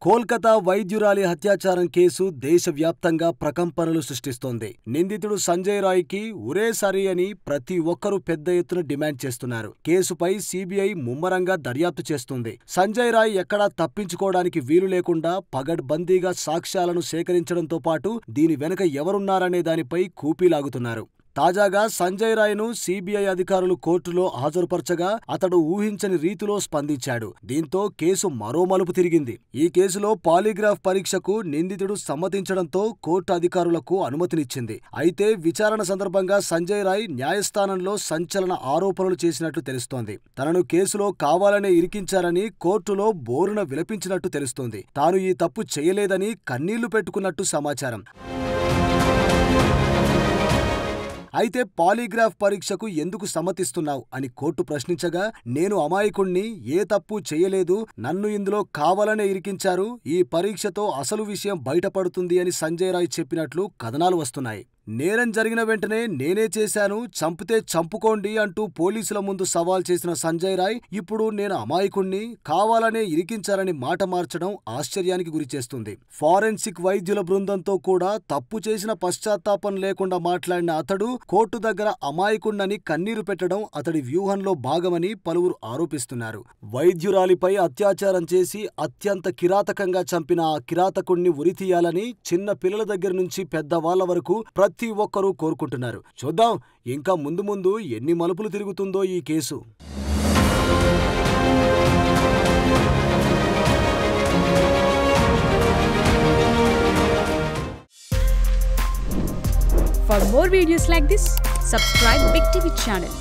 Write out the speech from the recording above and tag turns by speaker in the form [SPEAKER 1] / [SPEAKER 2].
[SPEAKER 1] Kolkata వైద్యురాలి హత్యాచారం case దేశవ్యాప్తంగా ప్రకంపనలు సృష్టిస్తోంది. నిందితుడు సంజయ్ రాయ్కి ఉరే సరి అని ప్రతి ఒక్కరూ పెద్ద ఎత్తున డిమాండ్ చేస్తున్నారు. కేసుపై సీబీఐ ముమ్మరంగా దర్యాప్తు చేస్తుంది. సంజయ్ రాయ్ ఎక్కడా తప్పించుకోవడానికి వీలు లేకుండా పగడ్బందీగా సాక్ష్యాలను సేకరించడంతో పాటు దీని వెనుక ఎవరున్నారనే దానిపై కూపీలాగుతున్నారు. తాజాగా సంజయ్ రాయ్ను సీబీఐ అధికారులు కోర్టులో హాజరుపరచగా అతడు ఊహించని రీతిలో స్పందించాడు. దీంతో కేసు మరో మలుపు తిరిగింది. ఈ కేసులో పాలీగ్రాఫ్ పరీక్షకు నిందితుడు సమ్మతించడంతో కోర్టు అధికారులకు అనుమతినిచ్చింది. అయితే విచారణ సందర్భంగా సంజయ్ రాయ్ న్యాయస్థానంలో సంచలన ఆరోపణలు చేసినట్లు తెలుస్తోంది. తనను కేసులో కావాలనే ఇరికించారని కోర్టులో బోరున విలపించినట్టు తెలుస్తోంది. తాను ఈ తప్పు చేయలేదని కన్నీళ్లు పెట్టుకున్నట్టు సమాచారం. అయితే పాలీగ్రాఫ్ పరీక్షకు ఎందుకు సమ్మతిస్తున్నావు అని కోర్టు ప్రశ్నించగా, నేను అమాయకుణ్ణి, ఏ తప్పు చేయలేదు, నన్ను ఇందులో కావాలనే ఇరికించారు, ఈ పరీక్షతో అసలు విషయం బయటపడుతుంది అని సంజయ్ రాయ్ చెప్పినట్లు కథనాలు వస్తున్నాయి. నేరం జరిగిన వెంటనే నేనే చేశాను, చంపితే చంపుకోండి అంటూ పోలీసుల ముందు సవాల్ చేసిన సంజయ్ రాయ్ ఇప్పుడు నేను అమాయకుణ్ణి, కావాలనే ఇరికించారని మాట మార్చడం ఆశ్చర్యానికి గురిచేస్తుంది. ఫారెన్సిక్ వైద్యుల బృందంతో కూడా తప్పు చేసిన పశ్చాత్తాపం లేకుండా మాట్లాడిన అతడు కోర్టు దగ్గర అమాయకుణ్ణని కన్నీరు పెట్టడం అతడి వ్యూహంలో భాగమని పలువురు ఆరోపిస్తున్నారు. వైద్యురాలిపై అత్యాచారం చేసి అత్యంత కిరాతకంగా చంపిన ఆ కిరాతకుణ్ణి ఉరితీయాలని చిన్న పిల్లల దగ్గర నుంచి పెద్దవాళ్ల వరకు ప్రతి ఒక్కరూ కోరుకుంటున్నారు. చూద్దాం ఇంకా ముందు ముందు ఎన్ని మలుపులు తిరుగుతుందో ఈ case.
[SPEAKER 2] For more videos like this, subscribe Big TV channel.